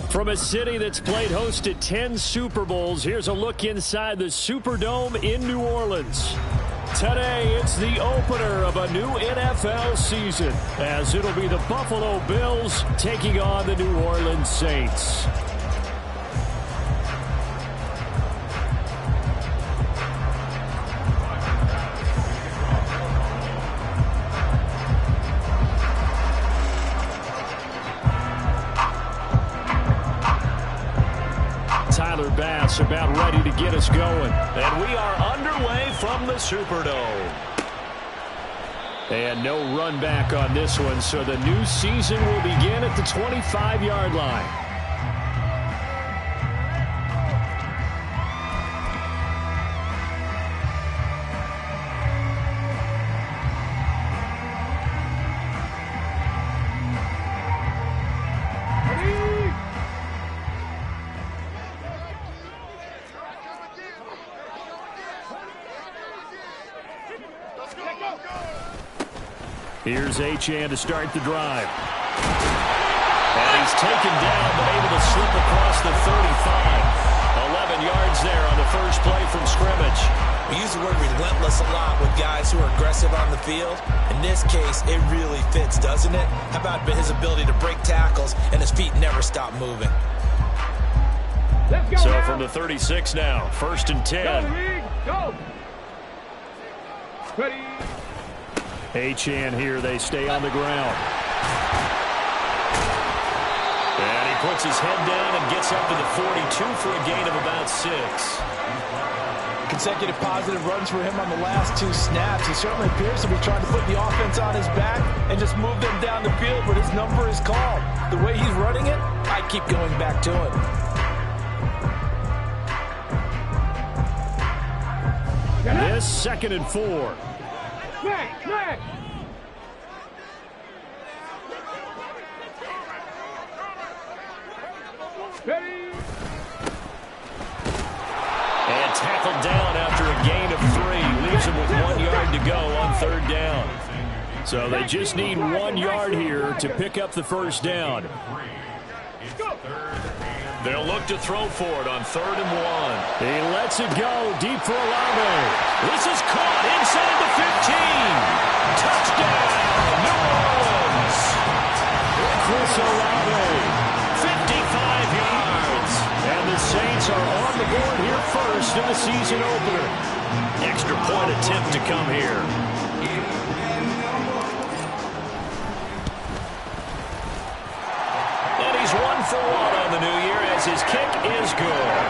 From a city that's played host to 10 Super Bowls, here's a look inside the Superdome in New Orleans. Today, it's the opener of a new NFL season, as it'll be the Buffalo Bills taking on the New Orleans Saints. About ready to get us going. And we are underway from the Superdome. And no run back on this one, so the new season will begin at the 25-yard line. Here's Achane to start the drive. And he's taken down, but able to slip across the 35. 11 yards there on the first play from scrimmage. We use the word relentless a lot with guys who are aggressive on the field. In this case, it really fits, doesn't it? How about his ability to break tackles and his feet never stop moving? So now, from the 36 now, 1st and 10. Go! Ready? Achane here, they stay on the ground. And he puts his head down and gets up to the 42 for a gain of about 6. Consecutive positive runs for him on the last 2 snaps. He certainly appears to be trying to put the offense on his back and just move them down the field, but his number is called. The way he's running it, I keep going back to him. This 2nd and 4. Crack! Ready? And tackled down after a gain of 3. Leaves him with 1 yard to go on 3rd down. So they just need 1 yard here to pick up the first down. They'll look to throw for it on 3rd and 1. He lets it go deep for Olave. This is caught inside the 15. Touchdown, New Orleans. Chris Olave, 55 yards. And the Saints are on the board here first in the season opener. Extra point attempt to come here. And he's 1 for 1 on the new year as his kick is good.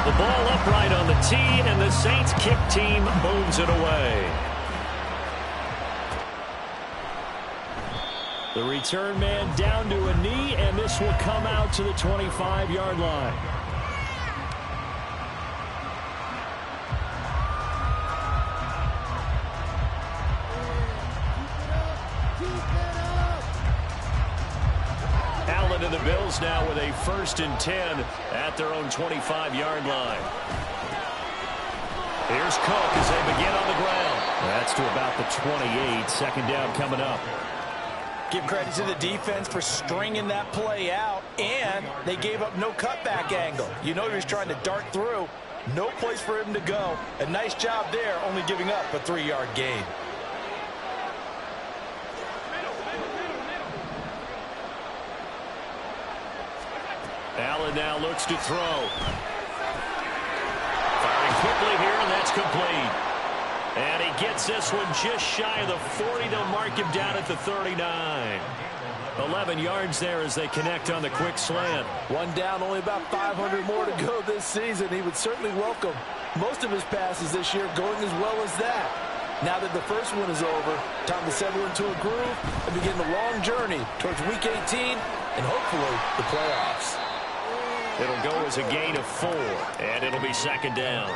The ball upright on the tee, and the Saints kick team moves it away. The return man down to a knee, and this will come out to the 25-yard line. Allen and the Bills now with a 1st and 10 at their own 25-yard line. Here's Cook as they begin on the ground. That's to about the 28. 2nd down coming up. Give credit to the defense for stringing that play out, and they gave up no cutback angle. You know he was trying to dart through. No place for him to go. A nice job there, only giving up a 3-yard gain. Allen now looks to throw. Firing quickly here, and that's complete. And he gets this one just shy of the 40. They'll mark him down at the 39. 11 yards there as they connect on the quick slant. 1 down, only about 500 more to go this season. He would certainly welcome most of his passes this year going as well as that. Now that the first one is over, time to settle into a groove and begin the long journey towards Week 18 and hopefully the playoffs. It'll go as a gain of 4, and it'll be 2nd down.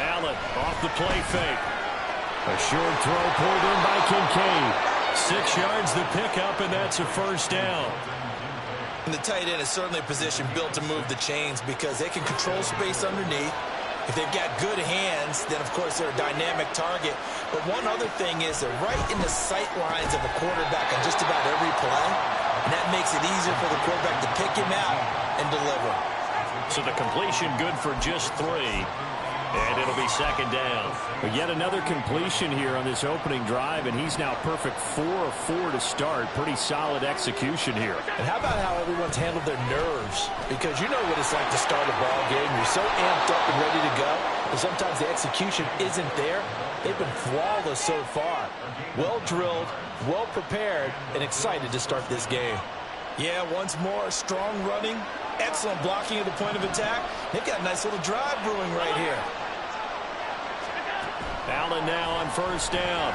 Allen off the play fake. A short throw pulled in by Kincaid. 6 yards the pickup, and that's a first down. And the tight end is certainly a position built to move the chains because they can control space underneath. If they've got good hands, then, of course, they're a dynamic target. But one other thing is they're right in the sight lines of a quarterback on just about every play, and that makes it easier for the quarterback to pick him out and deliver. So the completion good for just 3. And it'll be second down. But yet another completion here on this opening drive, and he's now perfect 4 of 4 to start. Pretty solid execution here. And how about how everyone's handled their nerves? Because you know what it's like to start a ball game. You're so amped up and ready to go, and sometimes the execution isn't there. They've been flawless so far. Well drilled, well prepared, and excited to start this game. Yeah, once more, strong running, excellent blocking at the point of attack. They've got a nice little drive brewing right here. Allen now on first down.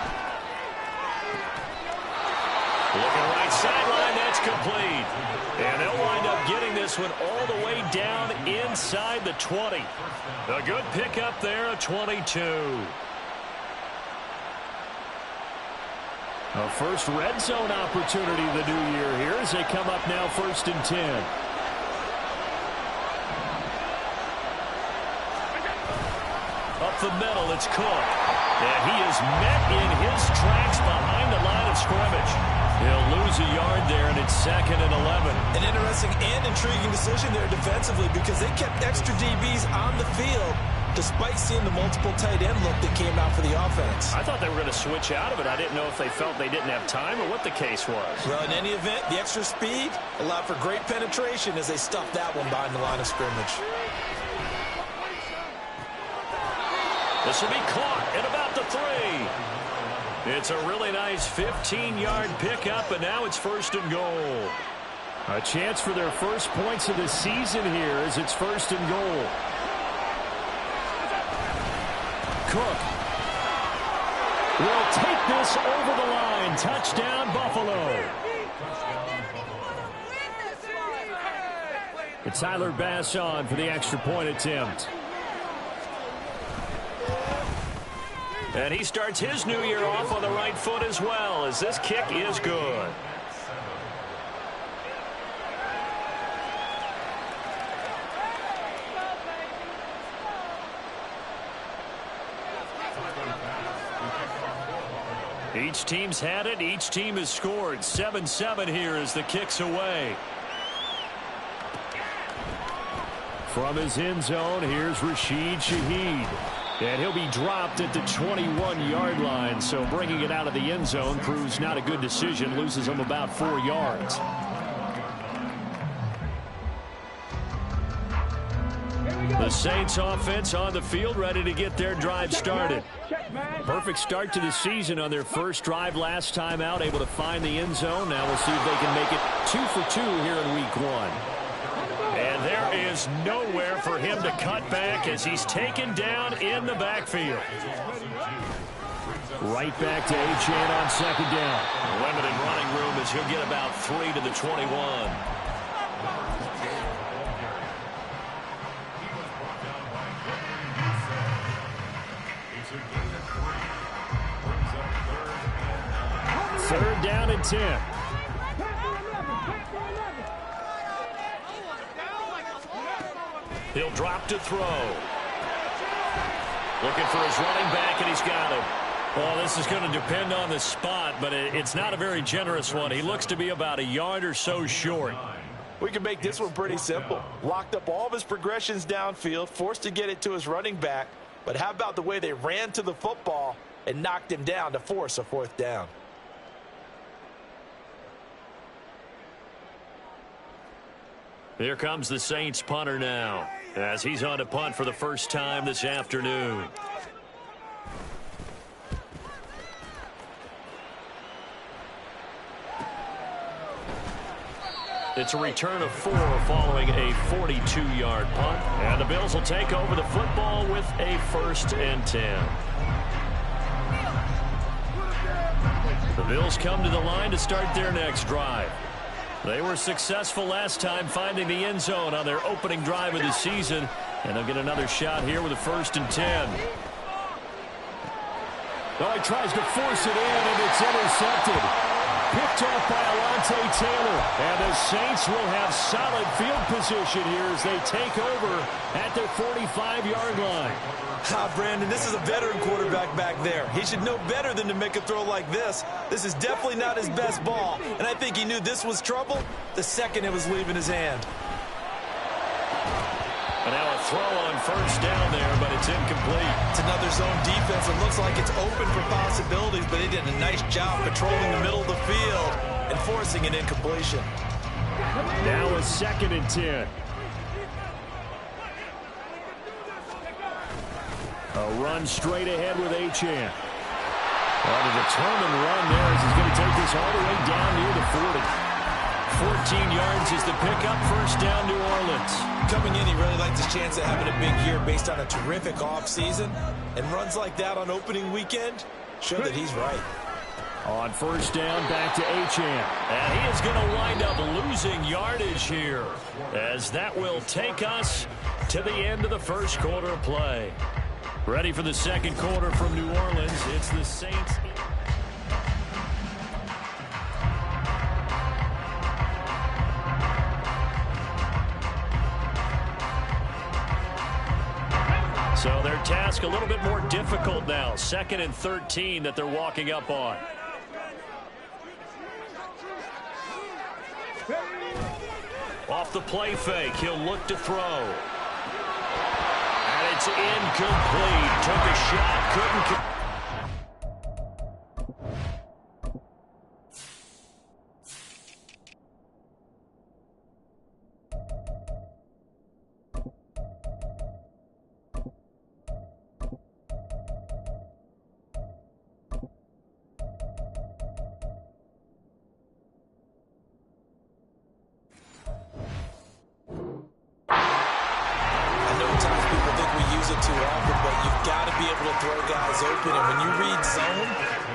Looking right sideline, that's complete. And they'll wind up getting this one all the way down inside the 20. A good pickup there, a 22. A first red zone opportunity the new year here as they come up now 1st and 10. Up the middle, it's Cook. And he is met in his tracks behind the line of scrimmage. He'll lose a yard there, and it's 2nd and 11. An interesting and intriguing decision there defensively because they kept extra DBs on the field despite seeing the multiple tight end look that came out for the offense. I thought they were going to switch out of it. I didn't know if they felt they didn't have time or what the case was. Well, in any event, the extra speed allowed for great penetration as they stuffed that one behind the line of scrimmage. This will be caught at about the 3. It's a really nice 15-yard pickup, and now it's 1st and goal. A chance for their first points of the season here as it's 1st and goal. Cook will take this over the line. Touchdown, Buffalo. It's Tyler Bass on for the extra point attempt. And he starts his new year off on the right foot as well, as this kick is good. Each team's had it. Each team has scored. 7-7 here as the kick's away. From his end zone, here's Rashid Shaheed. And he'll be dropped at the 21-yard line, so bringing it out of the end zone proves not a good decision. Loses him about 4 yards. The Saints offense on the field, ready to get their drive started. Perfect start to the season on their first drive last time out, able to find the end zone. Now we'll see if they can make it 2 for 2 here in week 1. And there is nowhere for him to cut back as he's taken down in the backfield. Right back to Achane on 2nd down. Limited running room as he'll get about 3 to the 21. Third down and 10. He'll drop to throw. Looking for his running back, and he's got him. Well, this is going to depend on the spot, but it's not a very generous one. He looks to be about a yard or so short. We can make this one pretty simple. Locked up all of his progressions downfield, forced to get it to his running back. But how about the way they ran to the football and knocked him down to force a 4th down? Here comes the Saints punter now, as he's on to punt for the first time this afternoon. It's a return of 4 following a 42-yard punt. And the Bills will take over the football with a 1st and 10. The Bills come to the line to start their next drive. They were successful last time finding the end zone on their opening drive of the season. And they'll get another shot here with a 1st and 10. Oh, he tries to force it in, and it's intercepted. Picked off by Alontae Taylor. And the Saints will have solid field position here as they take over at their 45-yard line. Brandon, this is a veteran quarterback back there. He should know better than to make a throw like this. This is definitely not his best ball. And I think he knew this was trouble the second it was leaving his hand. And now a throw on 1st down there, but it's incomplete. It's another zone defense. It looks like it's open for possibilities, but they did a nice job patrolling the middle of the field and forcing an incompletion. Now a 2nd and 10. A run straight ahead with Achane. Well, a determined run there as he's going to take this all the way down near the 40. 14 yards is the pickup. 1st down, New Orleans. Coming in, he really likes his chance of having a big year based on a terrific offseason. And runs like that on opening weekend show that he's right. On 1st down, back to Achane. And he is going to wind up losing yardage here, as that will take us to the end of the 1st quarter of play. Ready for the 2nd quarter from New Orleans. It's the Saints. So their task a little bit more difficult now. 2nd and 13 that they're walking up on. Off the play fake, he'll look to throw. And it's incomplete. Took a shot, couldn't. Too often, but you've got to be able to throw guys open, and when you read zone,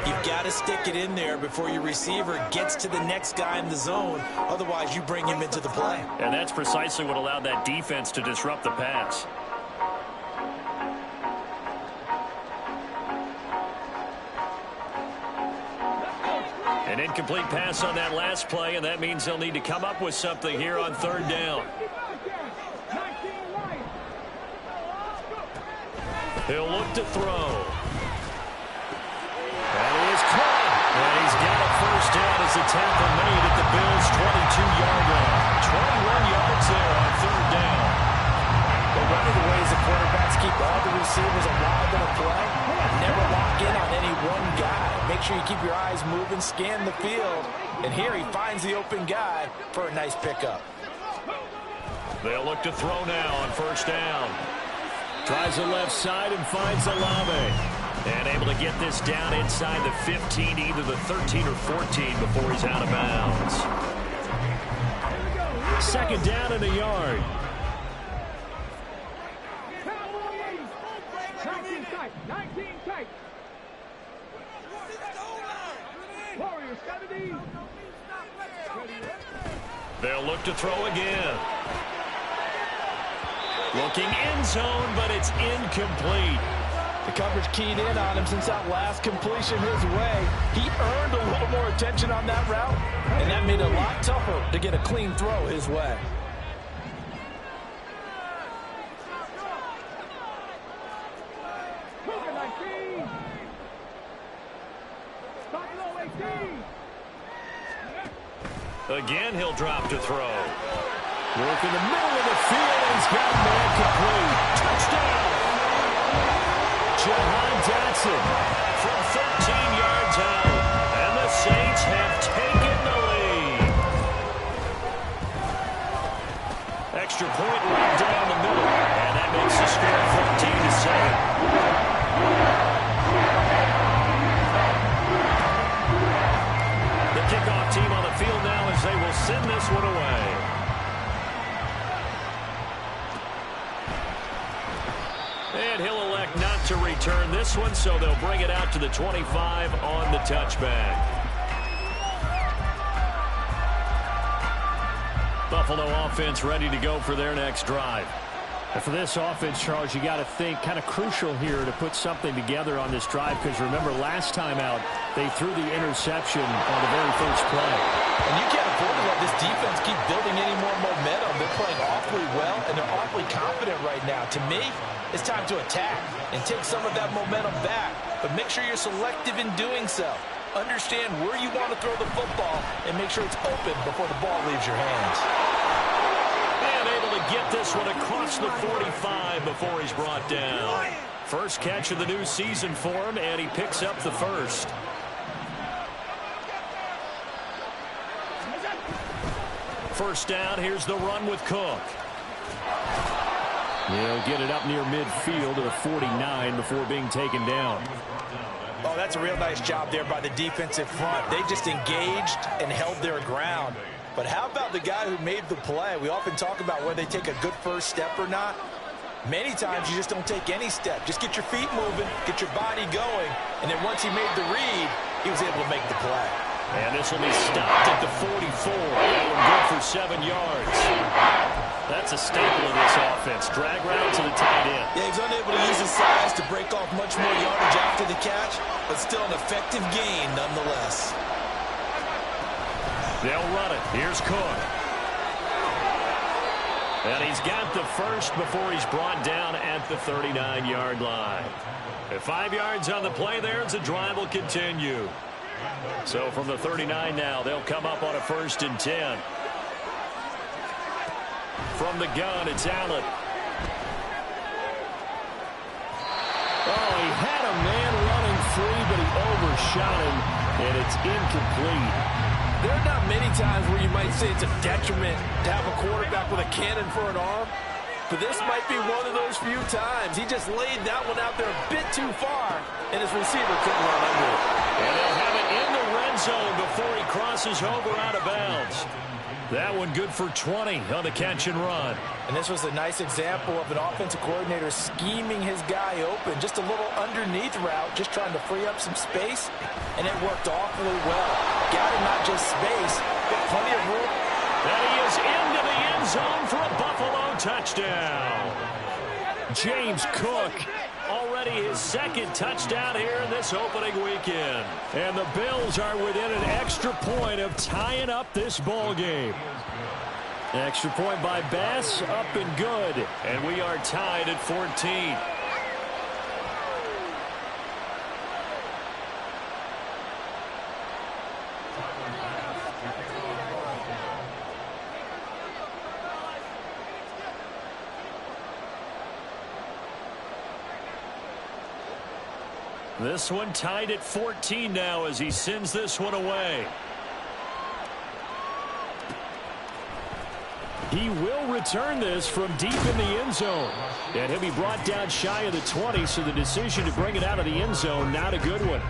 you've got to stick it in there before your receiver gets to the next guy in the zone. Otherwise, you bring him into the play. And that's precisely what allowed that defense to disrupt the pass. An incomplete pass on that last play, and that means they'll need to come up with something here on 3rd down. He'll look to throw. And he is caught. And he's got a 1st down as the tackle made at the Bills' 22-yard line. 21 yards there on 3rd down. But one of the ways the quarterbacks keep all the receivers alive in a play, never lock in on any one guy. Make sure you keep your eyes moving, scan the field. And here he finds the open guy for a nice pickup. They'll look to throw now on 1st down. Tries the left side and finds Olave. And able to get this down inside the 15, either the 13 or 14 before he's out of bounds. 2nd down and a yard. 19 tight. 19 tight. Warriors, 70. They'll look to throw again. Looking end zone, but it's incomplete. The coverage keyed in on him since that last completion his way. He earned a little more attention on that route, and that made it a lot tougher to get a clean throw his way. Again, he'll drop to throw. Work in the middle of the field, and he's got a man complete. Touchdown! Jahan Dotson from 13 yards out, and the Saints have taken the lead. Extra point right down the middle, and that makes the score 14-7. The kickoff team on the field now as they will send this one away. And he'll elect not to return this one, so they'll bring it out to the 25 on the touchback. Buffalo offense ready to go for their next drive. And for this offense, Charles, you got to think kind of crucial here to put something together on this drive, because remember last time out they threw the interception on the very first play. And you can't afford to let this defense keep building any more momentum. They're playing awfully well, and they're awfully confident right now. To me, it's time to attack and take some of that momentum back, but make sure you're selective in doing so. Understand where you want to throw the football and make sure it's open before the ball leaves your hands. And able to get this one across the 45 before he's brought down. First catch of the new season for him, and he picks up the first. First down, here's the run with Cook. He'll get it up near midfield to the 49 before being taken down. Oh, that's a real nice job there by the defensive front. They just engaged and held their ground. But how about the guy who made the play? We often talk about whether they take a good first step or not. Many times you just don't take any step. Just get your feet moving, get your body going, and then once he made the read, he was able to make the play. And this will be stopped at the 44. That one good for 7 yards. That's a staple of this offense. Drag route to the tight end. Yeah, he's unable to use his size to break off much more yardage after the catch, but still an effective gain nonetheless. They'll run it. Here's Cook. And he's got the first before he's brought down at the 39-yard line. At 5 yards on the play there, the drive will continue. So from the 39 now, they'll come up on a 1st and 10. From the gun, it's Allen. Oh, he had a man running free, but he overshot him, and it's incomplete. There are not many times where you might say it's a detriment to have a quarterback with a cannon for an arm, but this might be one of those few times. He just laid that one out there a bit too far, and his receiver couldn't run under it. And they'll have it in the red zone before he crosses over out of bounds. That one good for 20 on the catch and run. And this was a nice example of an offensive coordinator scheming his guy open. Just a little underneath route, just trying to free up some space, and it worked awfully well. Got him not just space, but plenty of room. And he is into the end zone for a Buffalo touchdown. James Cook, already his 2nd touchdown here in this opening weekend. And the Bills are within an extra point of tying up this ball game. Extra point by Bass, up and good. And we are tied at 14. This one tied at 14 now as he sends this one away. He will return this from deep in the end zone. And he'll be brought down shy of the 20, so the decision to bring it out of the end zone, not a good one.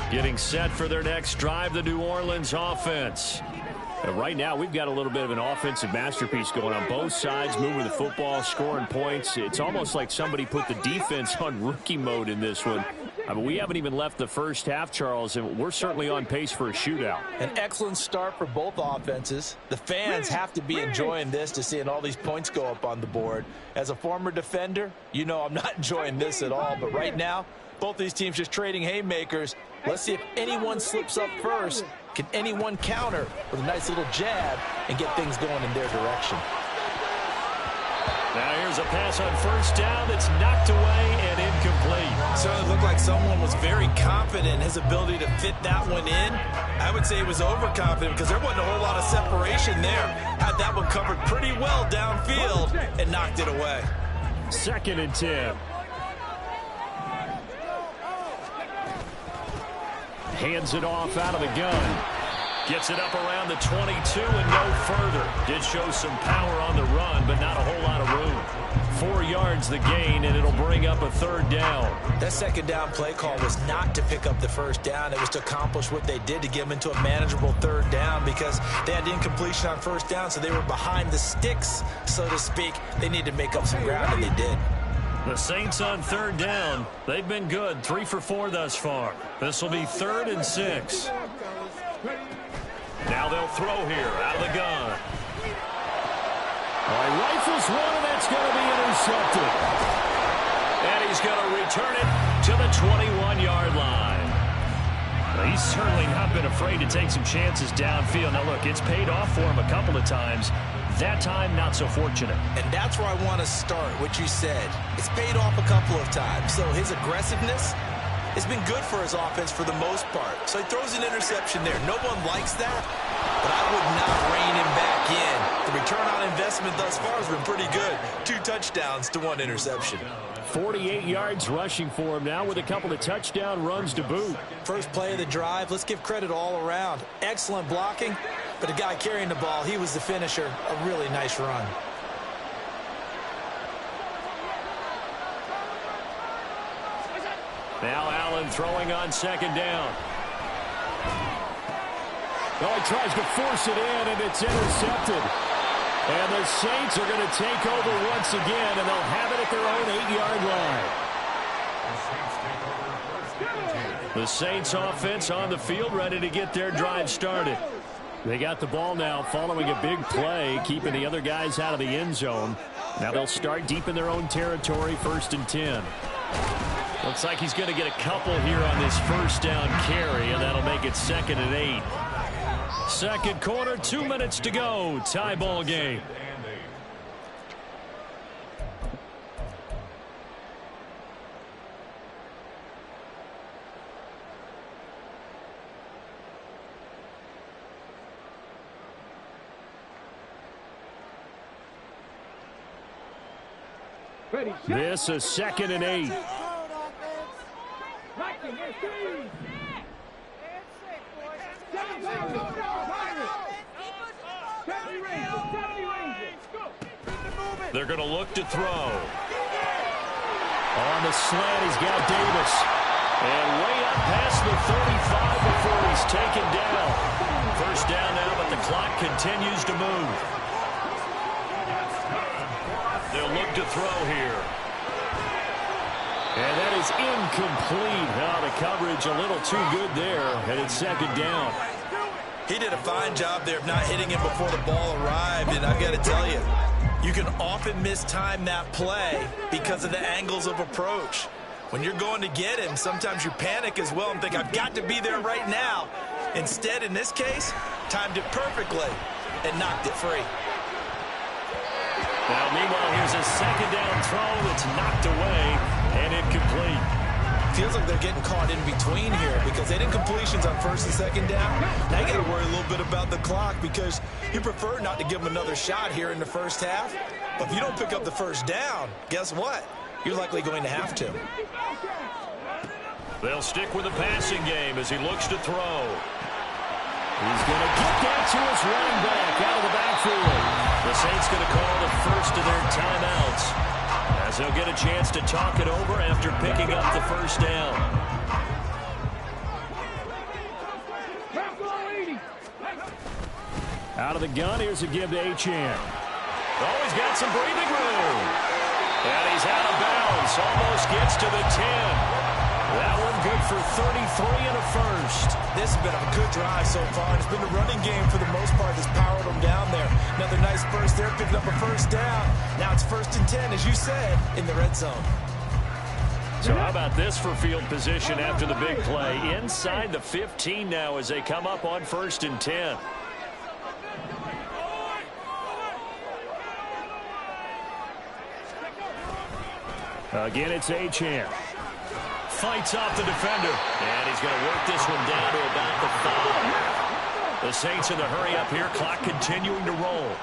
Getting set for their next drive, the New Orleans offense. And right now, we've got a little bit of an offensive masterpiece going on both sides, moving the football, scoring points. It's almost like somebody put the defense on rookie mode in this one. I mean, we haven't even left the first half, Charles, and we're certainly on pace for a shootout. An excellent start for both offenses. The fans have to be enjoying this to seeing all these points go up on the board. As a former defender, you know I'm not enjoying this at all, but right now, both these teams just trading haymakers. Let's see if anyone slips up first. Can anyone counter with a nice little jab and get things going in their direction? Now here's a pass on 1st down that's knocked away and incomplete. So it looked like someone was very confident in his ability to fit that one in. I would say he was overconfident because there wasn't a whole lot of separation there. Had that one covered pretty well downfield and knocked it away. 2nd and 10. Hands it off out of the gun. Gets it up around the 22 and no further. Did show some power on the run, but not a whole lot of room. 4 yards the gain, and it'll bring up a 3rd down. That 2nd down play call was not to pick up the 1st down. It was to accomplish what they did to get them into a manageable 3rd down because they had incompletion on 1st down, so they were behind the sticks, so to speak. They needed to make up some ground, and they did. The Saints on third down. They've been good, 3 for 4 thus far. This will be 3rd and 6. Now they'll throw here out of the gun. Rifles one, and that's going to be intercepted. And he's going to return it to the 21-yard line. Well, he's certainly not been afraid to take some chances downfield. Now, look, it's paid off for him a couple of times. That time, not so fortunate. And that's where I want to start, what you said. It's paid off a couple of times. So his aggressiveness has been good for his offense for the most part. So he throws an interception there. No one likes that, but I would not rein him back in. The return on investment thus far has been pretty good. 2 touchdowns to 1 interception. 48 yards rushing for him now with a couple of touchdown runs to boot. First play of the drive, let's give credit all around. Excellent blocking, but the guy carrying the ball, he was the finisher. A really nice run. Now Allen throwing on 2nd down. Oh, he tries to force it in, and it's intercepted. And the Saints are going to take over once again, and they'll have it at their own 8-yard line. The Saints offense on the field, ready to get their drive started. They got the ball now following a big play, keeping the other guys out of the end zone. Now they'll start deep in their own territory, 1st and 10. Looks like he's going to get a couple here on this 1st down carry, and that'll make it 2nd and 8. Second quarter, 2 minutes to go. Tie ball game. This is 2nd and 8. They're going to look to throw. On the slant, he's got Davis. And way up past the 35 before he's taken down. 1st down now, but the clock continues to move. They'll look to throw here. And that is incomplete. Now the coverage a little too good there, and it's 2nd down. He did a fine job there of not hitting him before the ball arrived, and I've got to tell you, you can often mistime that play because of the angles of approach. When you're going to get him, sometimes you panic as well and think, I've got to be there right now. Instead, in this case, timed it perfectly and knocked it free. Now, meanwhile, here's a 2nd down throw that's knocked away and incomplete. Feels like they're getting caught in between here because they didn't completions on 1st and 2nd down. Now you got to worry a little bit about the clock because you prefer not to give them another shot here in the 1st half. But if you don't pick up the 1st down, guess what? You're likely going to have to. They'll stick with the passing game as he looks to throw. He's going to get that to his running back out of the backfield. The Saints going to call the first of their timeouts as they'll get a chance to talk it over after picking up the 1st down. Out of the gun, here's a give to Achane. Oh, he's got some breathing room. And he's out of bounds. Almost gets to the 10. That one good for 33 and a 1st. This has been a good drive so far. It's been the running game for the most part that's powered them down there. Another nice burst there, picking up a 1st down. Now it's 1st and 10, as you said, in the red zone. So how about this for field position after the big play? Inside the 15 now as they come up on 1st and 10. Again, it's Achane. Fights off the defender. And he's going to work this one down to about the 5. The Saints in the hurry up here. Clock continuing to roll.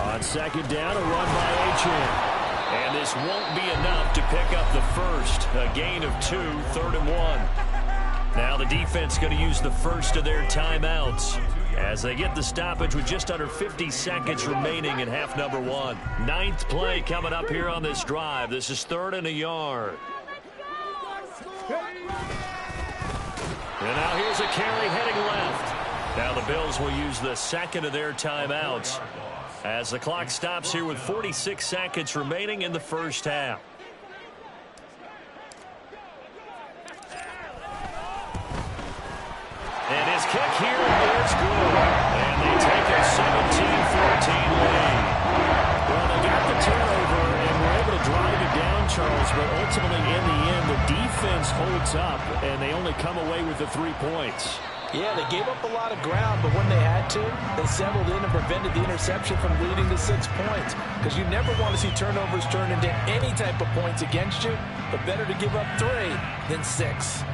On 2nd down, a run by Achane. And this won't be enough to pick up the 1st. A gain of 2, 3rd and 1. Now the defense going to use the 1st of their timeouts as they get the stoppage with just under 50 seconds remaining in half number 1. 9th play coming up here on this drive. This is 3rd and a yard. And now here's a carry heading left. Now the Bills will use the 2nd of their timeouts as the clock stops here with 46 seconds remaining in the first half. And his kick here is good. And they take a 17-14 lead. Well, they got the turnover and were able to drive it down, Charles, but ultimately in the end, the defense holds up, and they only come away with the 3 points. Yeah, they gave up a lot of ground, but when they had to, they settled in and prevented the interception from leading to 6 points. Because you never want to see turnovers turn into any type of points against you, but better to give up 3 than 6.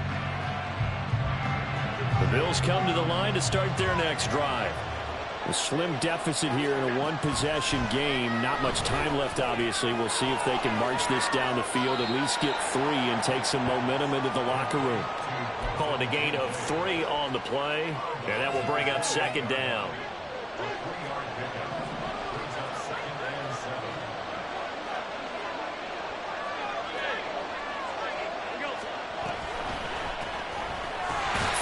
The Bills come to the line to start their next drive. A slim deficit here in a one-possession game. Not much time left, obviously. We'll see if they can march this down the field, at least get 3 and take some momentum into the locker room. Call it a gain of 3 on the play, and that will bring up second down.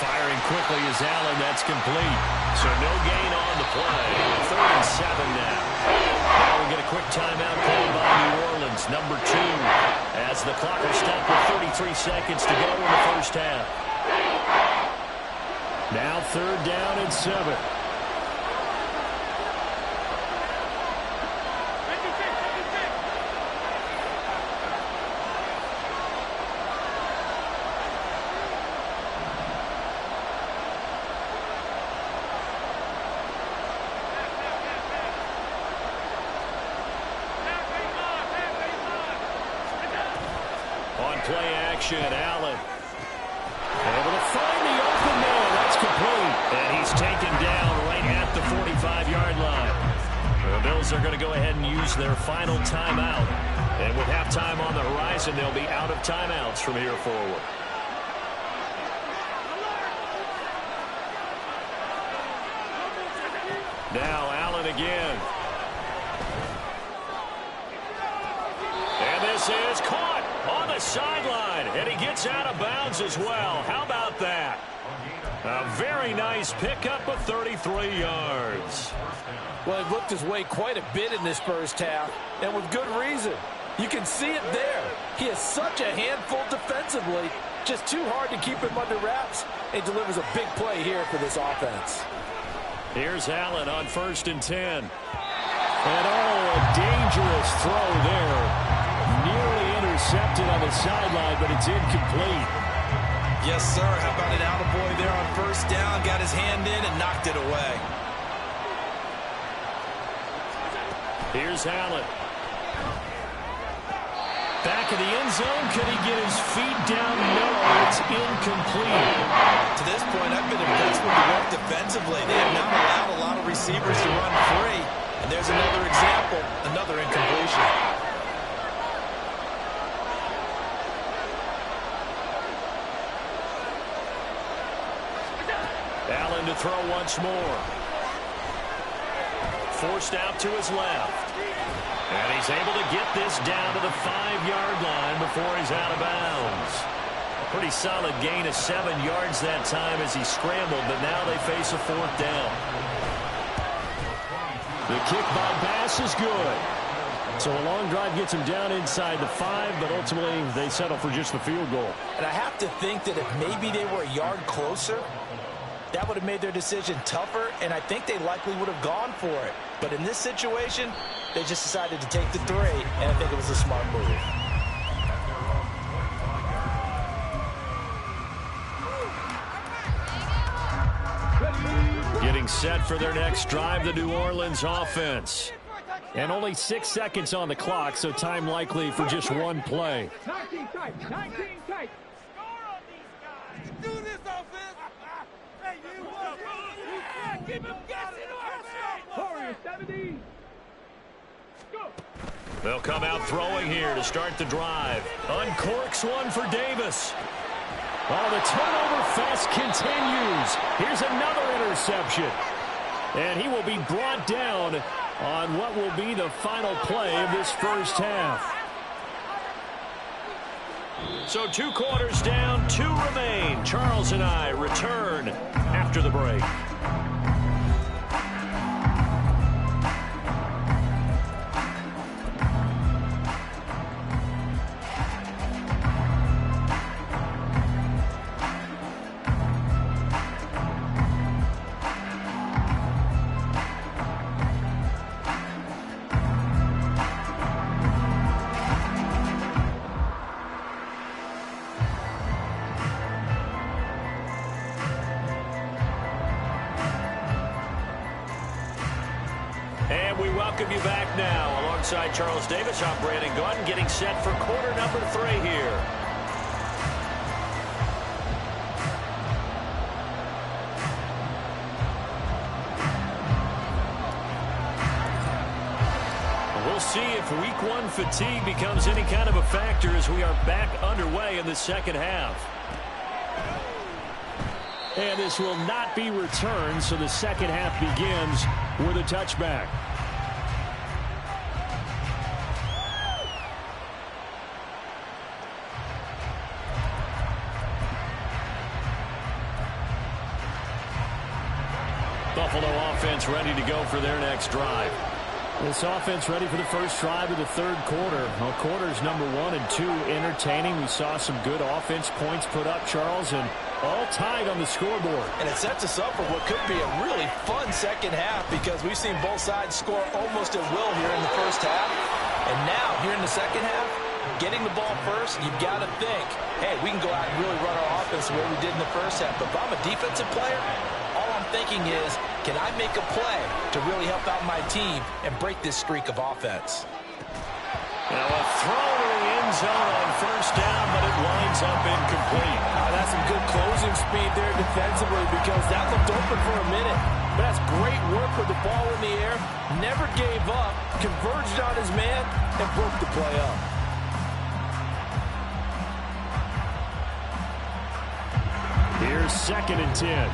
Firing quickly is Allen. That's complete. So no gain on the play. 3rd and 7 now. Now we get a quick timeout called by New Orleans, number 2, as the clock will stop with 33 seconds to go in the first half. Now 3rd down and 7. Play action, Allen. Able to find the open man. That's complete. And he's taken down right at the 45-yard line. The Bills are going to go ahead and use their final timeout. And with halftime on the horizon, they'll be out of timeouts from here forward. Now Allen again. And this is caught on the sideline, and he gets out of bounds as well. How about that? A very nice pickup of 33 yards. Well, he looked his way quite a bit in this first half, and with good reason. You can see it there. He is such a handful defensively, just too hard to keep him under wraps, and delivers a big play here for this offense. Here's Allen on 1st and 10. And a dangerous throw there. Nearly intercepted on the sideline, but it's incomplete. Yes, sir. How about an attaboy there on 1st down? Got his hand in and knocked it away. Here's Allen. Back of the end zone. Could he get his feet down? No, it's incomplete. To this point, I've been impressed with the work defensively. They have not allowed a lot of receivers to run free. And there's another example, another incompletion. Allen to throw once more. Forced out to his left. And he's able to get this down to the 5-yard line before he's out of bounds. Pretty solid gain of 7 yards that time as he scrambled, but now they face a 4th down. The kick by pass is good. So a long drive gets him down inside the 5, but ultimately they settle for just the field goal. And I have to think that if maybe they were a yard closer, that would have made their decision tougher, and I think they likely would have gone for it. But in this situation, they just decided to take the 3, and I think it was a smart move. Getting set for their next drive, the New Orleans offense. And only 6 seconds on the clock, so time likely for just one play. 19 tight, 19 tight. Do this offense. Hey, you keep him guessing. Warriors 70. Go. They'll come out throwing here to start the drive. Uncorks one for Davis. Oh, the turnover fest continues. Here's another interception. And he will be brought down on what will be the final play of this first half. So 2 quarters down, 2 remain. Charles and I return after the break. welcome you back now. Alongside Charles Davis, I'm Brandon Gaudin, getting set for quarter number 3 here. We'll see if week 1 fatigue becomes any kind of a factor as we are back underway in the second half. And this will not be returned, so the second half begins with a touchback. Buffalo offense ready to go for their next drive. This offense ready for the first drive of the third quarter. Well, quarters number 1 and 2 entertaining. We saw some good offense points put up, Charles, and all tied on the scoreboard. And it sets us up for what could be a really fun second half because we've seen both sides score almost at will here in the first half. And now, here in the second half, getting the ball first, you've got to think, hey, we can go out and really run our offense the way we did in the first half. But if I'm a defensive player, all I'm thinking is, can I make a play to really help out my team and break this streak of offense? Now a throw to the end zone on first down, but it winds up incomplete. That's some good closing speed there defensively because that looked open for a minute. But that's great work with the ball in the air. Never gave up, converged on his man, and broke the play up. Here's 2nd and 10.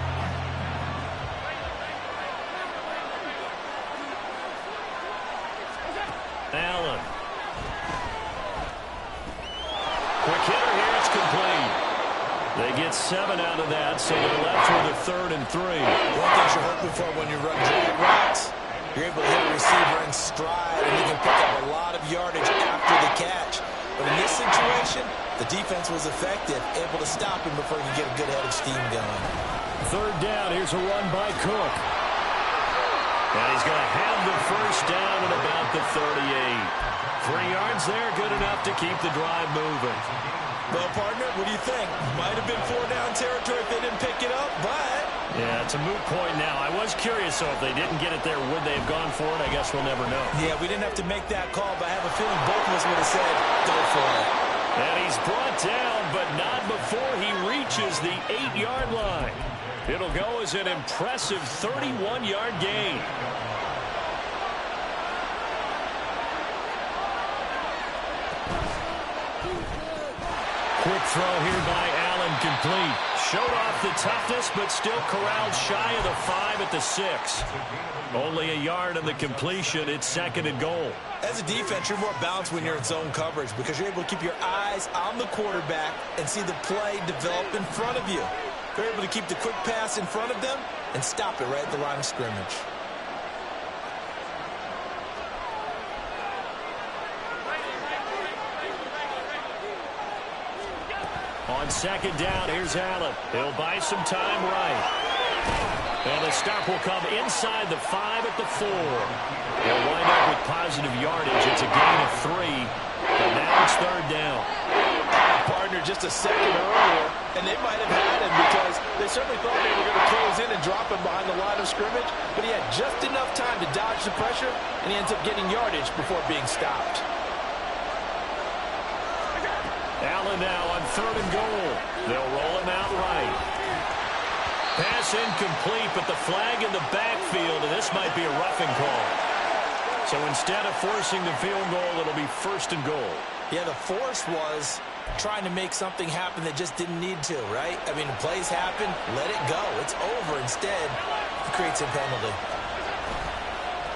Allen. Quick hitter here, it's complete. They get 7 out of that, so they're left with a 3rd and 3. One thing you're hoping for when you run drag routes, you're able to hit a receiver in stride, and you can pick up a lot of yardage after the catch. But in this situation, the defense was effective, able to stop him before he could get a good head of steam going. 3rd down, here's a run by Cook. And he's going to have the first down at about the 38. 3 yards there, good enough to keep the drive moving. Well, partner, what do you think? Might have been 4-down territory if they didn't pick it up, but... Yeah, it's a moot point now. I was curious, so if they didn't get it there, would they have gone for it? I guess we'll never know. Yeah, we didn't have to make that call, but I have a feeling both of us would have said, go for it. And he's brought down, but not before he reaches the 8-yard line. It'll go as an impressive 31-yard gain. Quick throw here by Allen, complete. Showed off the toughness, but still corralled shy of the 5 at the 6. Only a yard on the completion. It's 2nd and goal. As a defense, you're more balanced when you're in zone coverage because you're able to keep your eyes on the quarterback and see the play develop in front of you. They're able to keep the quick pass in front of them and stop it right at the line of scrimmage. On 2nd down, here's Allen. He'll buy some time right. And the stop will come inside the 5 at the 4. They'll wind up with positive yardage. It's a gain of 3. But now it's 3rd down. Partner just a second earlier, and they might have had him because they certainly thought they were going to close in and drop him behind the line of scrimmage, but he had just enough time to dodge the pressure, and he ends up getting yardage before being stopped. Allen now on 3rd and goal. They'll roll him out right. Pass incomplete, but the flag in the backfield, and this might be a roughing call. So instead of forcing the field goal, it'll be 1st and goal. Yeah, the force was trying to make something happen that just didn't need to, right? I mean, the plays happen, let it go. It's over. Instead, he creates a penalty.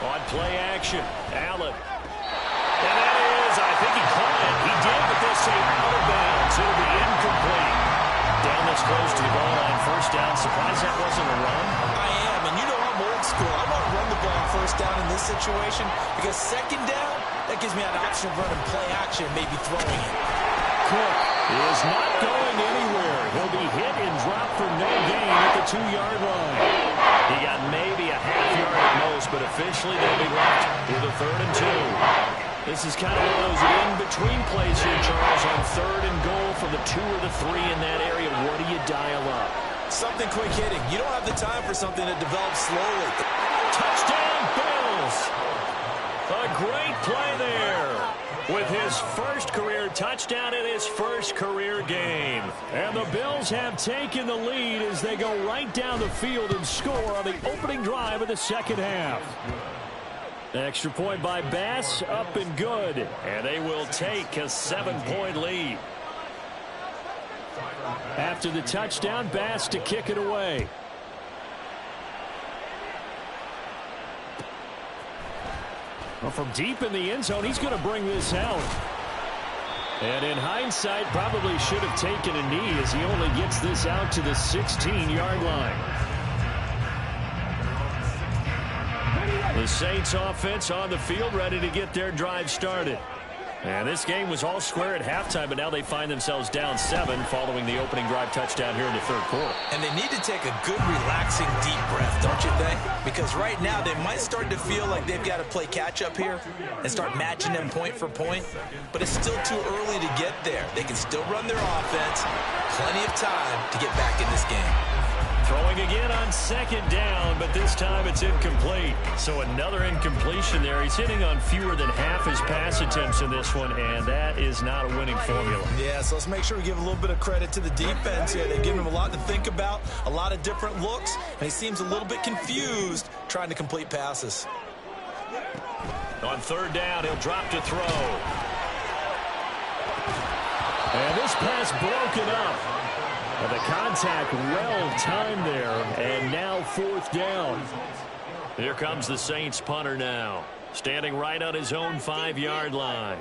On play action, Allen. And that is, I think he caught it. He did, but they'll say out of bounds. It'll be incomplete. Down this close to the goal line, 1st down. Surprised that wasn't a run. I am, and you know I'm old school. I want to run the ball on 1st down in this situation because 2nd down, that gives me an option of running play action, maybe throwing it. Cook is not going anywhere. He'll be hit and dropped for no gain at the 2-yard line. He got maybe a half yard at most, but officially they'll be left with a 3rd and 2. This is kind of one of those in-between plays here, Charles, on 3rd and goal from the 2 or the 3 in that area. What do you dial up? Something quick hitting. You don't have the time for something that develops slowly. Touchdown, Bills! A great play there with his first career touchdown in his first career game. And the Bills have taken the lead as they go right down the field and score on the opening drive of the second half. Extra point by Bass, up and good. And they will take a 7-point lead. After the touchdown, Bass to kick it away. Well, from deep in the end zone, he's going to bring this out. And in hindsight, probably should have taken a knee as he only gets this out to the 16-yard line. The Saints offense on the field, ready to get their drive started. And this game was all square at halftime, but now they find themselves down 7 following the opening drive touchdown here in the third quarter. And they need to take a good, relaxing, deep breath, don't you think? Because right now they might start to feel like they've got to play catch-up here and start matching them point for point. But it's still too early to get there. They can still run their offense. Plenty of time to get back in this game. Throwing again on second down, but this time it's incomplete. So another incompletion there. He's hitting on fewer than half his pass attempts in this one, and that is not a winning formula. Yeah, so let's make sure we give a little bit of credit to the defense here. They've given him a lot to think about, a lot of different looks, and he seems a little bit confused trying to complete passes. On third down, he'll drop to throw. And this pass broken up. And the contact well timed there, and now fourth down. Here comes the Saints punter now, standing right on his own 5-yard line.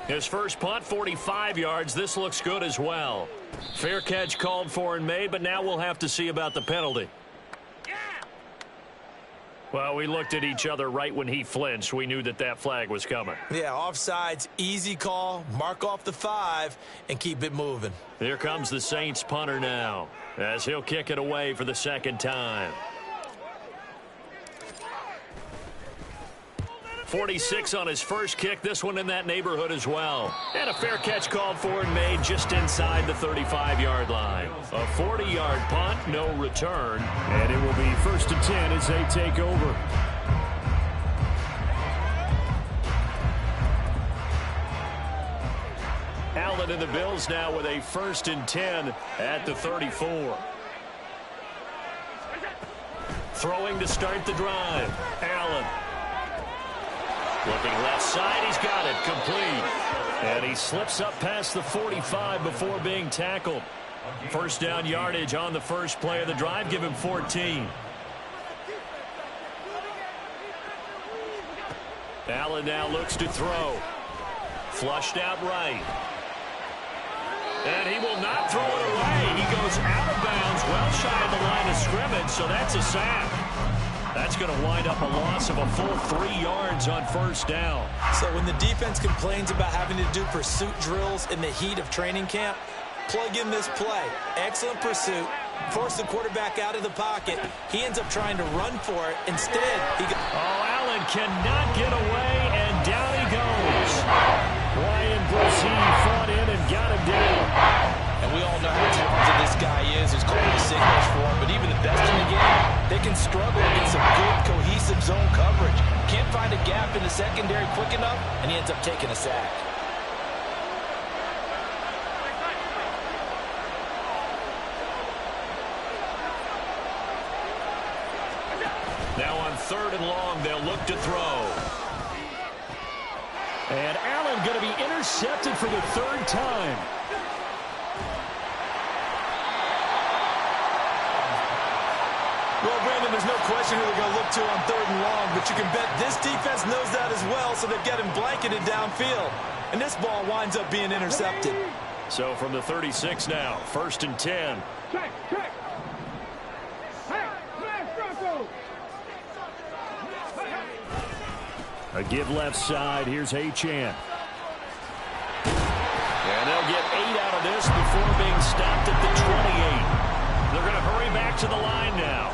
His first punt, 45 yards. This looks good as well. Fair catch called for and made, but now we'll have to see about the penalty. Well, we looked at each other right when he flinched. We knew that that flag was coming. Yeah, offsides, easy call, mark off the 5, and keep it moving. Here comes the Saints punter now, as he'll kick it away for the second time. 46 on his first kick, this one in that neighborhood as well. And a fair catch called for and made just inside the 35-yard line. A 40-yard punt, no return, and it will be 1st and 10 as they take over. Allen and the Bills now with a 1st and 10 at the 34. Throwing to start the drive. Allen. Looking left side, he's got it, complete. And he slips up past the 45 before being tackled. First down yardage on the first play of the drive, give him 14. Allen now looks to throw. Flushed out right. And he will not throw it away. He goes out of bounds, well shy of the line of scrimmage, so that's a sack. That's going to wind up a loss of a full 3 yards on first down. So when the defense complains about having to do pursuit drills in the heat of training camp, plug in this play. Excellent pursuit. Force the quarterback out of the pocket. He ends up trying to run for it. Instead, Allen cannot get away, and down he goes. Ryan Brzee fought in and got him down. And we all know how talented this guy is, who's calling the signals for him. But even the best in the game, they can struggle against some good, cohesive zone coverage. Can't find a gap in the secondary quick enough, and he ends up taking a sack. Now on 3rd and long, they'll look to throw. And Allen going to be intercepted for the 3rd time. Well, Brandon, there's no question who they're going to look to on 3rd and long, but you can bet this defense knows that as well, so they've got him blanketed downfield. And this ball winds up being intercepted. So from the 36 now, 1st and 10. Check. Hey, flash Bronco. A give left side. Here's Achane. And they'll get 8 out of this before being stopped at the 28. They're going to hurry back to the line now.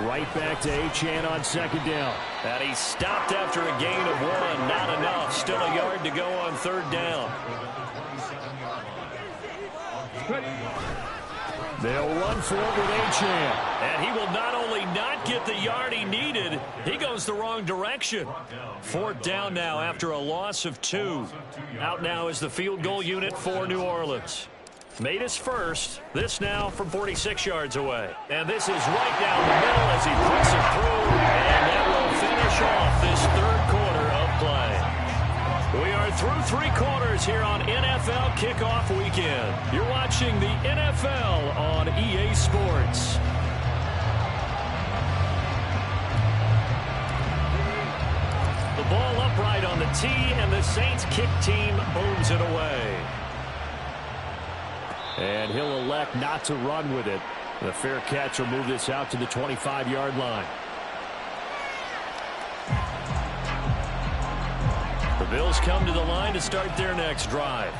Right back to Achane on 2nd down. And he stopped after a gain of 1. Not enough. Still a yard to go on 3rd down. They'll run for it with Achane. And he will not only not get the yard he needed, he goes the wrong direction. 4th down now after a loss of 2. Out now is the field goal unit for New Orleans. Made his first. This now from 46 yards away. And this is right down the middle as he puts it through. And that will finish off this 3rd quarter of play. We are through 3 quarters here on NFL Kickoff Weekend. You're watching the NFL on EA Sports. The ball upright on the tee, and the Saints kick team booms it away. And he'll elect not to run with it. The fair catch will move this out to the 25-yard line. The Bills come to the line to start their next drive.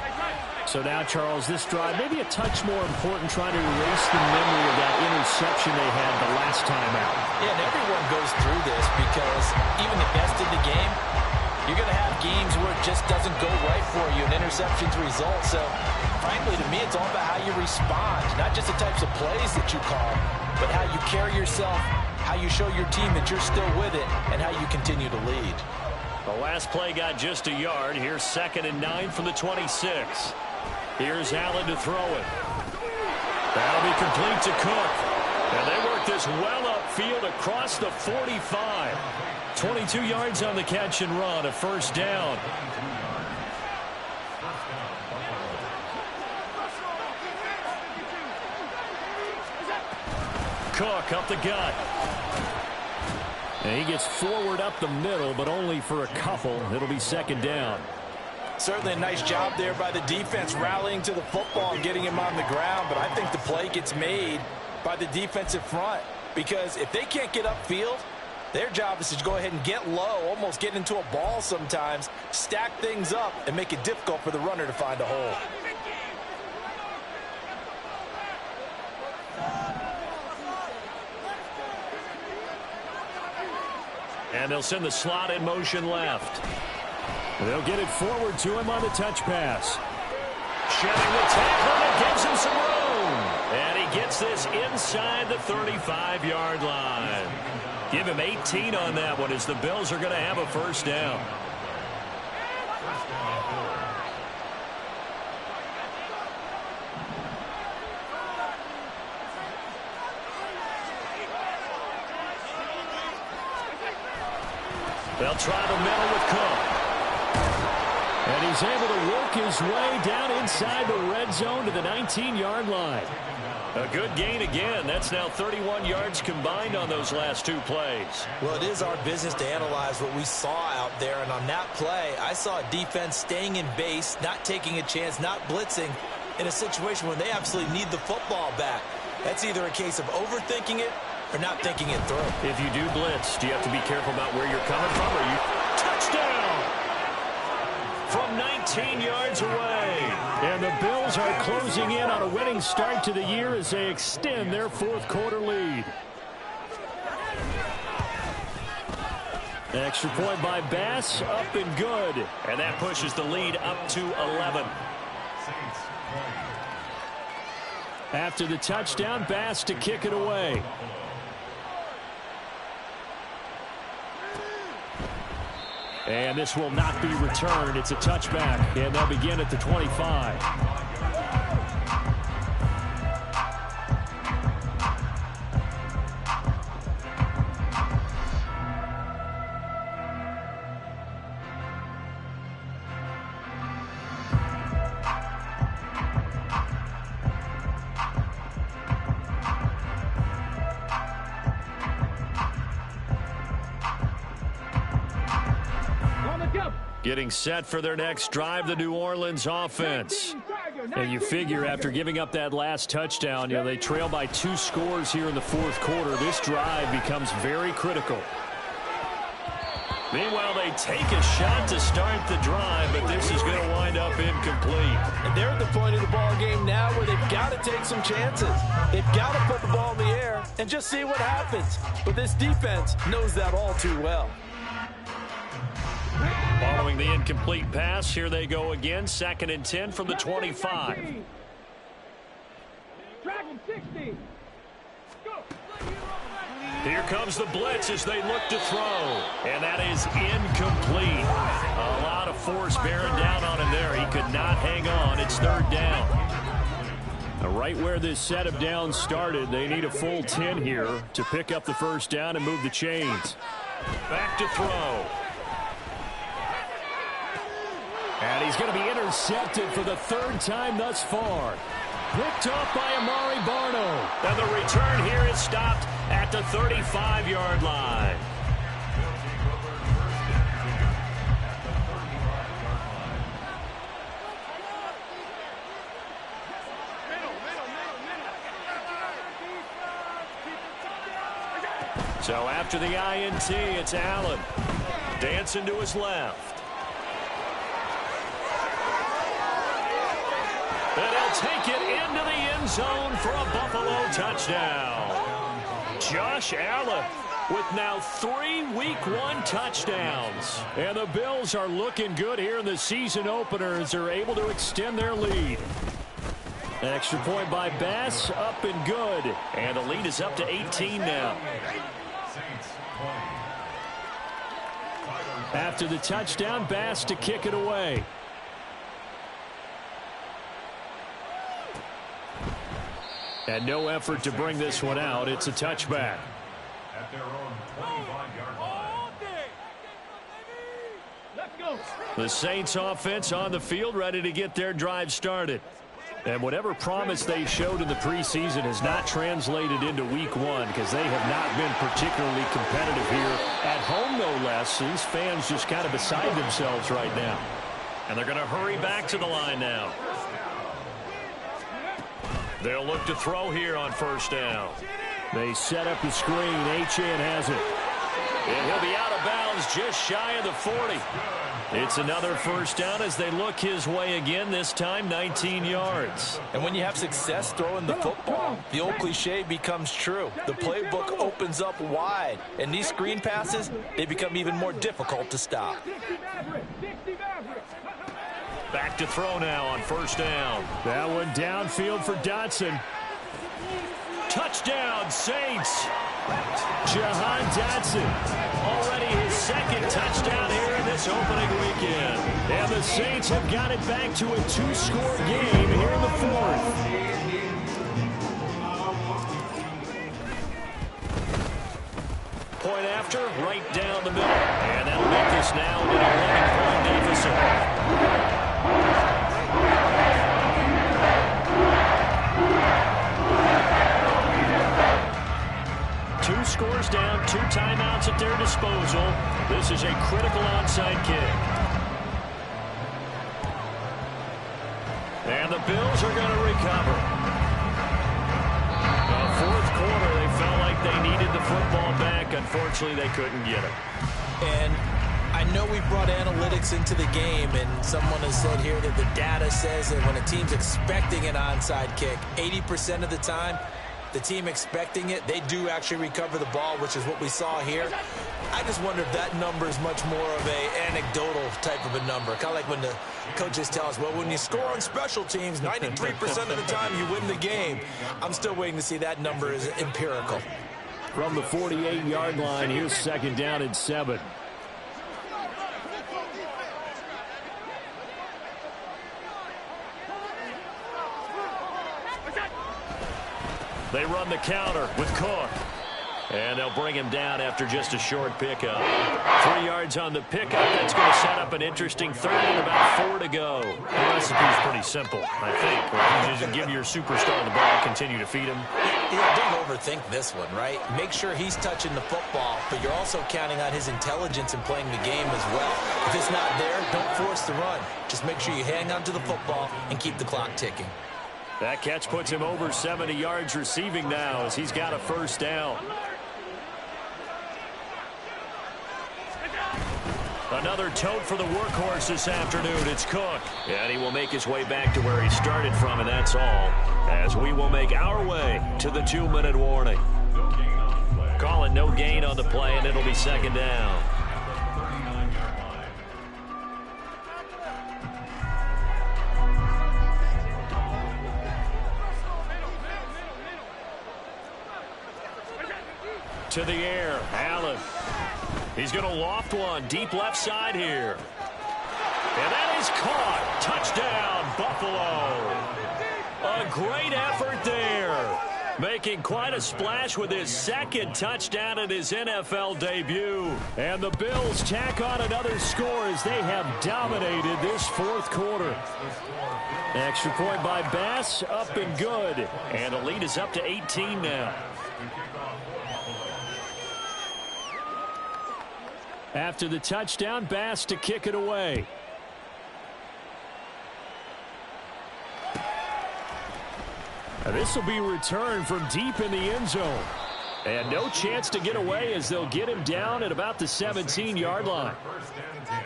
So now, Charles, this drive maybe a touch more important, trying to erase the memory of that interception they had the last time out. Yeah, and everyone goes through this because even the best in the game, you're going to have games where it just doesn't go right for you, and interceptions result. So, frankly, to me, it's all about how you respond, not just the types of plays that you call, but how you carry yourself, how you show your team that you're still with it, and how you continue to lead. The last play got just a yard. Here's 2nd and 9 from the 26. Here's Allen to throw it. That'll be complete to Cook. And they work this well upfield across the 45. 22 yards on the catch and run, a 1st down. Cook up the gut. And he gets forward up the middle, but only for a couple. It'll be 2nd down. Certainly a nice job there by the defense rallying to the football and getting him on the ground, but I think the play gets made by the defensive front because if they can't get upfield, their job is to go ahead and get low, almost get into a ball sometimes, stack things up, and make it difficult for the runner to find a hole. And they'll send the slot in motion left. They'll get it forward to him on the touch pass. Shedding the tackle, that gives him some room. And he gets this inside the 35-yard line. Give him 18 on that one as the Bills are going to have a 1st down. They'll try the middle with Cook. And he's able to work his way down inside the red zone to the 19-yard line. A good gain again. That's now 31 yards combined on those last 2 plays. Well, it is our business to analyze what we saw out there. And on that play, I saw a defense staying in base, not taking a chance, not blitzing in a situation where they absolutely need the football back. That's either a case of overthinking it or not thinking it through. If you do blitz, do you have to be careful about where you're coming from? Or you touchdown from 19 yards away. And the Bills are closing in on a winning start to the year as they extend their 4th quarter lead. Extra point by Bass, up and good. And that pushes the lead up to 11. After the touchdown, Bass to kick it away. And this will not be returned. It's a touchback, and they'll begin at the 25. Getting set for their next drive, the New Orleans offense. And you figure after giving up that last touchdown, they trail by 2 scores here in the 4th quarter. This drive becomes very critical. Meanwhile, they take a shot to start the drive, but this is going to wind up incomplete. And they're at the point of the ball game now where they've got to take some chances. They've got to put the ball in the air and just see what happens. But this defense knows that all too well. Following the incomplete pass, here they go again. 2nd and 10 from the 25. Dragon 60. Go. Here comes the blitz as they look to throw. And that is incomplete. A lot of force bearing down on him there. He could not hang on. It's third down. Now, right where this set of downs started, they need a full 10 here to pick up the first down and move the chains. Back to throw. And he's going to be intercepted for the third time thus far. Picked off by Amari Barno. And the return here is stopped at the 35-yard line. So after the INT, it's Allen. Dancing to his left. And he'll take it into the end zone for a Buffalo touchdown. Josh Allen with now 3 Week 1 touchdowns. And the Bills are looking good here in the season opener as they're able to extend their lead. An extra point by Bass, up and good. And the lead is up to 18 now. After the touchdown, Bass to kick it away. And no effort to bring this one out. It's a touchback. At their own 25-yard line. Let's go. The Saints offense on the field, ready to get their drive started. And whatever promise they showed in the preseason has not translated into Week 1 because they have not been particularly competitive here. At home, no less. These fans just kind of beside themselves right now. And they're going to hurry back to the line now. They'll look to throw here on first down. They set up the screen. Achane has it. And he'll be out of bounds just shy of the 40. It's another first down as they look his way again, this time 19 yards. And when you have success throwing the football, the old cliche becomes true. The playbook opens up wide, and these screen passes, they become even more difficult to stop. Back to throw now on first down. That one downfield for Dotson. Touchdown, Saints. Jahan Dotson. Already his second touchdown here in this opening weekend. And the Saints have got it back to a 2-score game here in the fourth. Point after, right down the middle. And that'll make this now an 11-point deficit. 2 scores down, 2 timeouts at their disposal. This is a critical onside kick. And the Bills are going to recover. Fourth quarter, they felt like they needed the football back. Unfortunately, they couldn't get it. And I know we brought analytics into the game, and someone has said here that the data says that when a team's expecting an onside kick, 80% of the time, the team expecting it, they do actually recover the ball, which is what we saw here. I just wonder if that number is much more of a anecdotal type of a number. Kind of like when the coaches tell us, well, when you score on special teams, 93% of the time you win the game. I'm still waiting to see that number is empirical. From the 48-yard line, here's second down and 7. They run the counter with Cook. And they'll bring him down after just a short pickup. 3 yards on the pickup. That's going to set up an interesting third and about 4 to go. The recipe's pretty simple, I think. Right? You just give your superstar the ball, continue to feed him. Yeah, don't overthink this one, right? Make sure he's touching the football, but you're also counting on his intelligence in playing the game as well. If it's not there, don't force the run. Just make sure you hang on to the football and keep the clock ticking. That catch puts him over 70 yards receiving now as he's got a first down. Another tote for the workhorse this afternoon. It's Cook. And he will make his way back to where he started from, and that's all. As we will make our way to the 2-minute warning. Call it no gain on the play, and it'll be second down. to the air. Allen. He's going to loft one deep left side here. And that is caught. Touchdown, Buffalo. A great effort there. Making quite a splash with his second touchdown in his NFL debut. And the Bills tack on another score as they have dominated this fourth quarter. Extra point by Bass, up and good. And the lead is up to 18 now. After the touchdown, Bass to kick it away. This will be returned from deep in the end zone. And no chance to get away as they'll get him down at about the 17-yard line. First and 10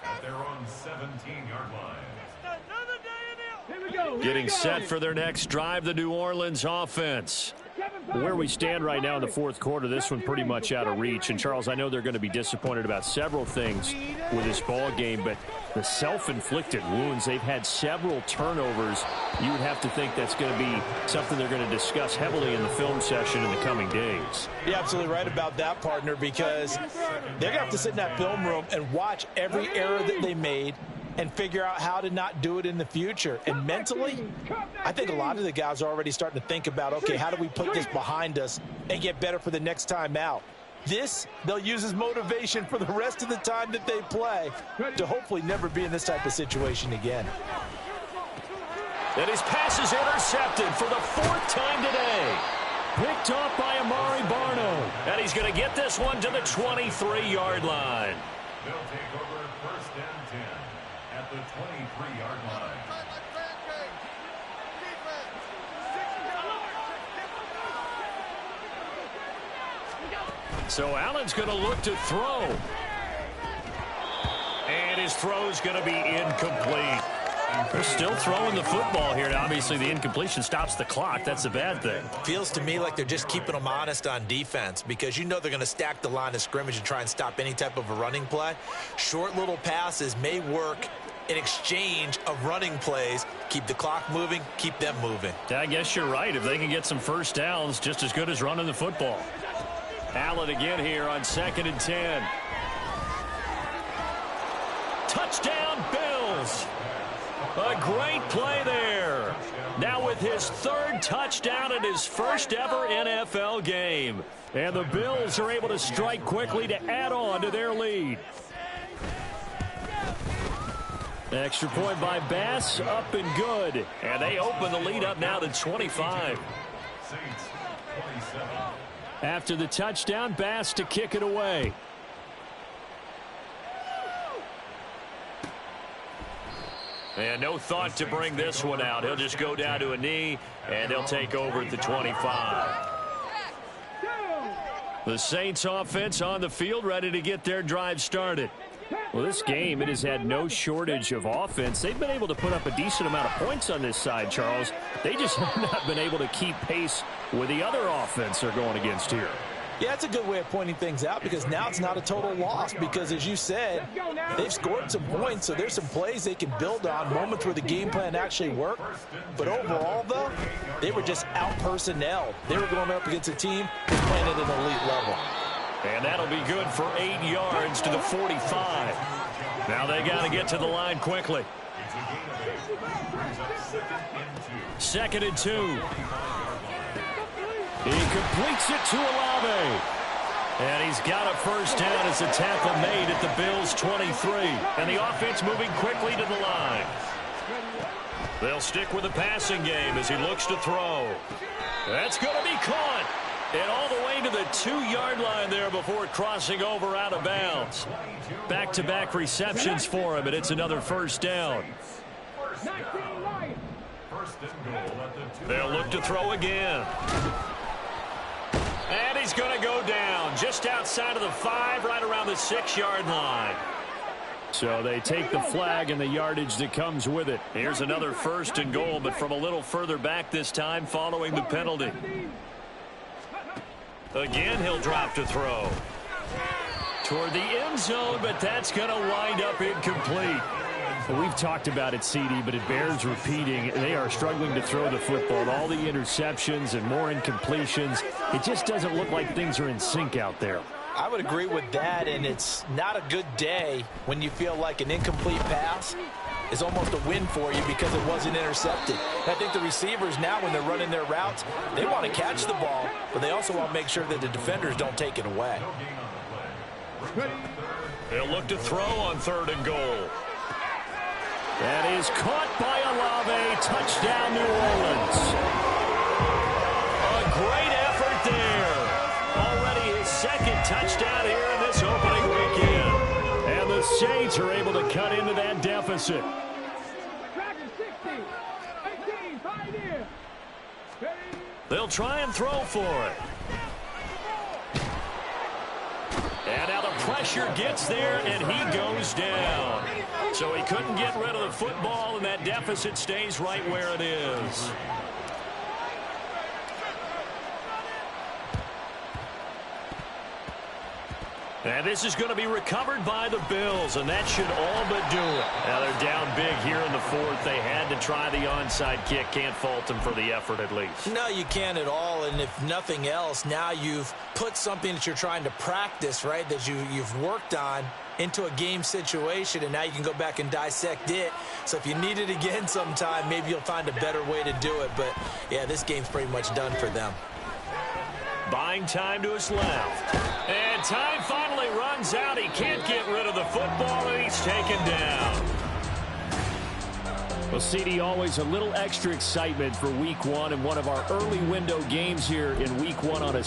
at their own 17-yard line. Here we go. Getting set for their next drive, the New Orleans offense. Where we stand right now in the fourth quarter, this one pretty much out of reach. And, Charles, I know they're going to be disappointed about several things with this ball game, but the self-inflicted wounds, they've had several turnovers. You would have to think that's going to be something they're going to discuss heavily in the film session in the coming days. You're absolutely right about that, partner, because they're going to have to sit in that film room and watch every error that they made and figure out how to not do it in the future. And mentally, I think a lot of the guys are already starting to think about, okay, how do we put this behind us and get better for the next time out? This, they'll use as motivation for the rest of the time that they play to hopefully never be in this type of situation again. And his pass is intercepted for the fourth time today. Picked off by Amari Barno. And he's going to get this one to the 23-yard line. They'll take over first and 10 at the 23-yard line. So Allen's going to look to throw. And his throw's going to be incomplete. They're still throwing the football here. Now, obviously, the incompletion stops the clock. That's a bad thing. Feels to me like they're just keeping them honest on defense because you know they're going to stack the line of scrimmage and try and stop any type of a running play. Short little passes may work in exchange of running plays. Keep the clock moving, keep them moving. I guess you're right. If they can get some first downs, just as good as running the football. Allen again here on 2nd and 10. Touchdown, Bills. A great play there. Now with his third touchdown in his first ever NFL game. And the Bills are able to strike quickly to add on to their lead. Extra point by Bass, up and good. And they open the lead up now to 25. Saints 27. After the touchdown, Bass to kick it away. And no thought to bring this one out. He'll just go down to a knee, and they'll take over at the 25. The Saints offense on the field, ready to get their drive started. Well, this game, it has had no shortage of offense. They've been able to put up a decent amount of points on this side, Charles. They just have not been able to keep pace with the other offense they're going against here. Yeah, it's a good way of pointing things out because now it's not a total loss because, as you said, they've scored some points, so there's some plays they can build on, moments where the game plan actually worked. But overall, though, they were just out-personnelled. They were going up against a team that's playing at an elite level. And that'll be good for 8 yards to the 45. Now they got to get to the line quickly. 2nd and 2. He completes it to Olave. And he's got a first down as a tackle made at the Bills' 23. And the offense moving quickly to the line. They'll stick with the passing game as he looks to throw. That's going to be caught. And all the way to the 2-yard line there before crossing over out of bounds. Back-to-back receptions for him, and it's another first down. They'll look to throw again. And he's going to go down just outside of the 5, right around the 6-yard line. So they take the flag and the yardage that comes with it. Here's another 1st and goal, but from a little further back this time following the penalty. Again, he'll drop to throw. Toward the end zone, but that's going to wind up incomplete. We've talked about it, CD, but it bears repeating. They are struggling to throw the football. All the interceptions and more incompletions. It just doesn't look like things are in sync out there. I would agree with that, and it's not a good day when you feel like an incomplete pass is almost a win for you because it wasn't intercepted. I think the receivers now, when they're running their routes, they want to catch the ball, but they also want to make sure that the defenders don't take it away. They'll look to throw on 3rd and goal. That is caught by Olave. Touchdown, New Orleans. A great effort there. Already his 2nd touchdown here in this opening weekend. And the Saints are able to cut into that deficit. They'll try and throw for it. And now the pressure gets there, and he goes down. So he couldn't get rid of the football, and that deficit stays right where it is. And this is going to be recovered by the Bills, and that should all but do it. Now they're down big here in the 4th. They had to try the onside kick. Can't fault them for the effort at least. No, you can't at all, and if nothing else, now you've put something that you're trying to practice, right, that you've worked on into a game situation, and now you can go back and dissect it. So if you need it again sometime, maybe you'll find a better way to do it. But, yeah, this game's pretty much done for them. Buying time to his left. And time finally runs out. He can't get rid of the football, and he's taken down. Well, CD, always a little extra excitement for Week 1 and one of our early window games here in Week 1 on a